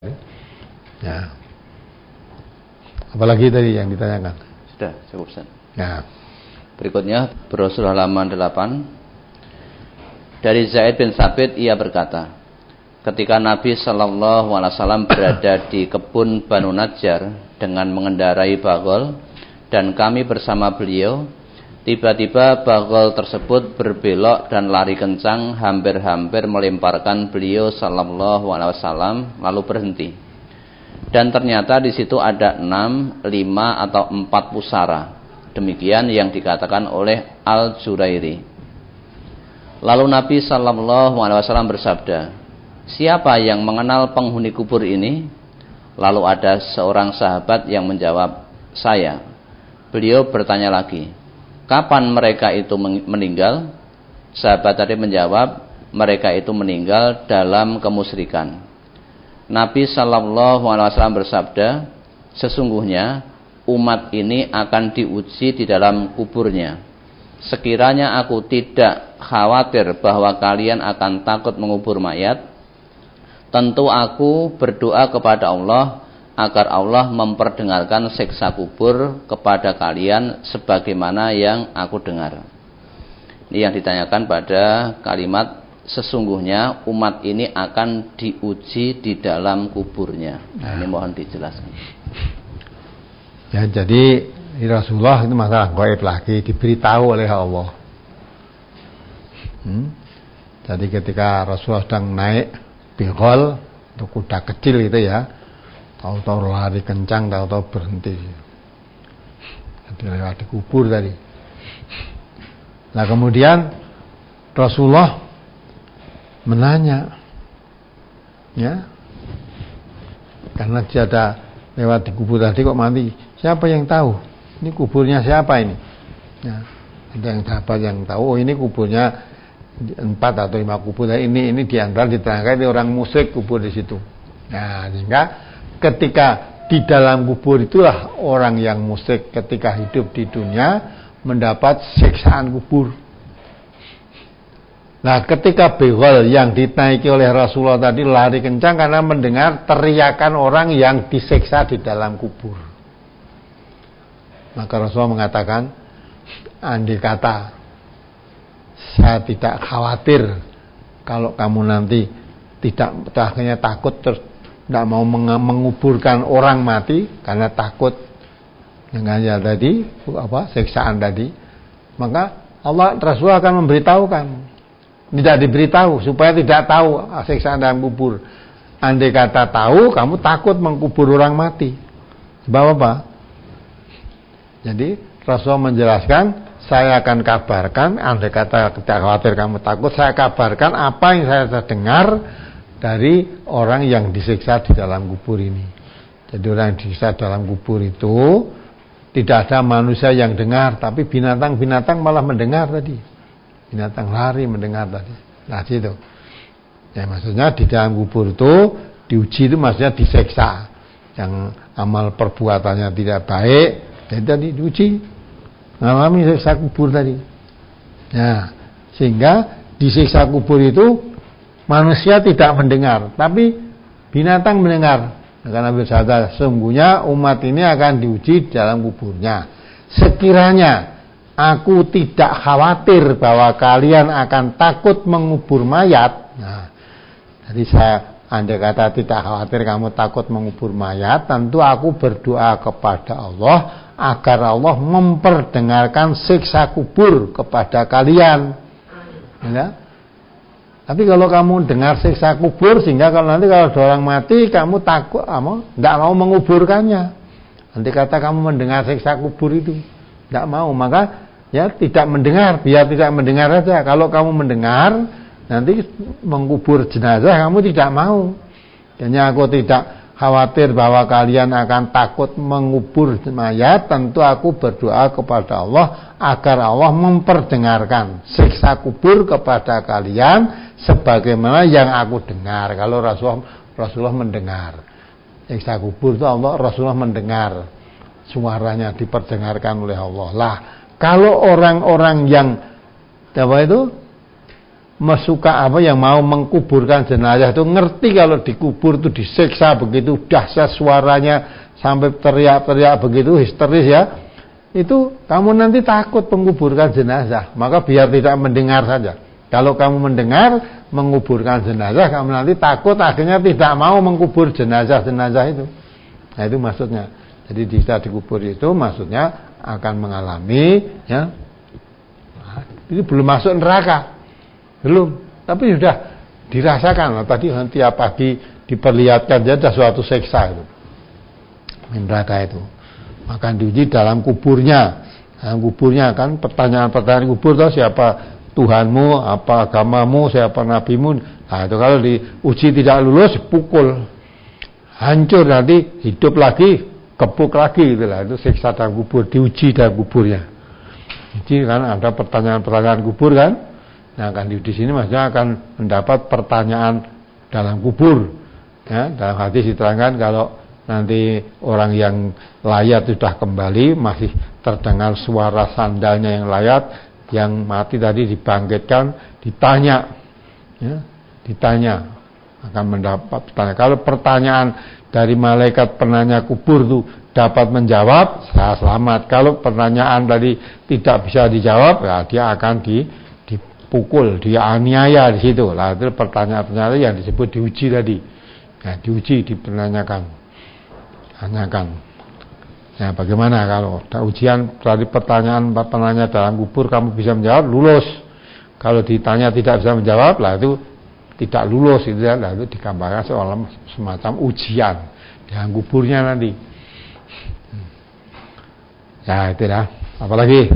Ya. Apalagi tadi yang ditanyakan? Sudah, cukup Ustaz. Ya. Berikutnya brosur halaman 8. Dari Zaid bin Sabit ia berkata, ketika Nabi sallallahu alaihi wasallam berada di kebun Banu Najjar dengan mengendarai bagol dan kami bersama beliau, tiba-tiba bagol tersebut berbelok dan lari kencang hampir-hampir melemparkan beliau sallallahu alaihi wasallam lalu berhenti. Dan ternyata di situ ada 6, 5 atau 4 pusara. Demikian yang dikatakan oleh Al-Jurairi. Lalu Nabi sallallahu alaihi wasallam bersabda, siapa yang mengenal penghuni kubur ini? Lalu ada seorang sahabat yang menjawab, saya. Beliau bertanya lagi, kapan mereka itu meninggal? Sahabat tadi menjawab, mereka itu meninggal dalam kemusyrikan. Nabi sallallahu alaihi wasallam bersabda, sesungguhnya umat ini akan diuji di dalam kuburnya. Sekiranya aku tidak khawatir bahwa kalian akan takut mengubur mayat, tentu aku berdoa kepada Allah agar Allah memperdengarkan siksa kubur kepada kalian sebagaimana yang aku dengar. Ini yang ditanyakan pada kalimat sesungguhnya umat ini akan diuji di dalam kuburnya. Ini mohon dijelaskan. Ya, jadi Rasulullah itu masalah gaib lagi, diberitahu oleh Allah. Jadi ketika Rasulullah sedang naik bihol, itu kuda kecil itu ya, tahu-tahu lari kencang, tahu-tahu berhenti. Jadi lewat di kubur tadi. Nah kemudian Rasulullah menanya, ya, karena dia ada lewat di kubur tadi kok mati. Siapa yang tahu? Ini kuburnya siapa ini? Ya, ada yang sahabat yang tahu. Oh ini kuburnya 4 atau 5 kubur. Nah, ini di antara diterangkan ini orang musyrik kubur di situ. Nah, sehingga ketika di dalam kubur itulah orang yang musyrik ketika hidup di dunia mendapat siksaan kubur. Nah, ketika behol yang dinaiki oleh Rasulullah tadi lari kencang karena mendengar teriakan orang yang disiksa di dalam kubur. Maka Rasulullah mengatakan, andai kata saya tidak khawatir kalau kamu nanti tidak akhirnya takut terus tidak mau menguburkan orang mati karena takut dengannya tadi siksaan tadi, maka Allah Rasulullah akan memberitahukan. Tidak diberitahu supaya tidak tahu siksaan dalam kubur. Andai kata tahu, kamu takut mengkubur orang mati. Sebab apa? Jadi Rasulullah menjelaskan, saya akan kabarkan, andai kata tidak khawatir kamu takut, saya kabarkan apa yang saya dengar dari orang yang disiksa di dalam kubur ini. Jadi orang yang disiksa dalam kubur itu tidak ada manusia yang dengar, tapi binatang-binatang malah mendengar tadi. Binatang lari mendengar tadi. Nah situ. Ya maksudnya di dalam kubur itu diuji itu maksudnya disiksa. Yang amal perbuatannya tidak baik, jadi tadi diuji. Mengalami siksa kubur tadi. Nah, sehingga di siksa kubur itu manusia tidak mendengar, tapi binatang mendengar. Karena bersabda, sesungguhnya umat ini akan diuji dalam kuburnya. Sekiranya aku tidak khawatir bahwa kalian akan takut mengubur mayat. Nah, jadi saya andai kata tidak khawatir kamu takut mengubur mayat, tentu aku berdoa kepada Allah agar Allah memperdengarkan siksa kubur kepada kalian. Ya. Tapi kalau kamu dengar siksa kubur sehingga kalau nanti kalau ada orang mati kamu takut, tidak mau menguburkannya. Andai kata kamu mendengar siksa kubur itu tidak mau, maka ya tidak mendengar, biar tidak mendengar saja. Kalau kamu mendengar, nanti mengubur jenazah kamu tidak mau. Hanya aku tidak khawatir bahwa kalian akan takut mengubur mayat, tentu aku berdoa kepada Allah agar Allah memperdengarkan siksa kubur kepada kalian sebagaimana yang aku dengar. Kalau Rasulullah mendengar siksa kubur itu Rasulullah mendengar suaranya diperdengarkan oleh Allah. Lah, kalau orang-orang yang mesuka apa yang mau mengkuburkan jenazah itu ngerti kalau dikubur itu disiksa begitu dahsyat suaranya sampai teriak-teriak begitu histeris ya, itu kamu nanti takut menguburkan jenazah. Maka biar tidak mendengar saja. Kalau kamu mendengar menguburkan jenazah, kamu nanti takut akhirnya tidak mau mengkubur jenazah-jenazah itu. Nah itu maksudnya. Jadi bisa dikubur itu maksudnya akan mengalami ya. Ini belum masuk neraka. Belum, tapi sudah dirasakan. Tadi tiap pagi diperlihatkan saja suatu seksa itu. Neraka itu. Maka diuji dalam kuburnya. Dalam kuburnya kan pertanyaan-pertanyaan kubur tahu siapa Tuhanmu, apa agamamu, siapa nabimu. Nah, itu kalau diuji tidak lulus pukul. Hancur nanti hidup lagi, kepuk lagi itulah. Itu siksa dalam kubur, diuji dalam kuburnya. Jadi kan ada pertanyaan-pertanyaan kubur kan. Nah, akan di sini maksudnya akan mendapat pertanyaan dalam kubur. Ya, dalam hadis diterangkan kalau nanti orang yang layat sudah kembali masih terdengar suara sandalnya yang layat, yang mati tadi dibangkitkan, ditanya, ya, ditanya akan mendapat pertanyaan. Kalau pertanyaan dari malaikat penanya kubur itu dapat menjawab, saya selamat. Kalau pertanyaan tadi tidak bisa dijawab, ya dia akan dipukul, dianiaya di situ. Lah itu pertanyaan-pertanyaan yang disebut diuji tadi. Ya, diuji, dipertanyakan. Tanyakan. Ya, bagaimana kalau ujian dari pertanyaan penanya dalam kubur kamu bisa menjawab, lulus. Kalau ditanya tidak bisa menjawab, lah itu tidak lulus itu ya, lah itu digambarkan seolah semacam ujian dalam kuburnya nanti. Ya, itu dah. Apalagi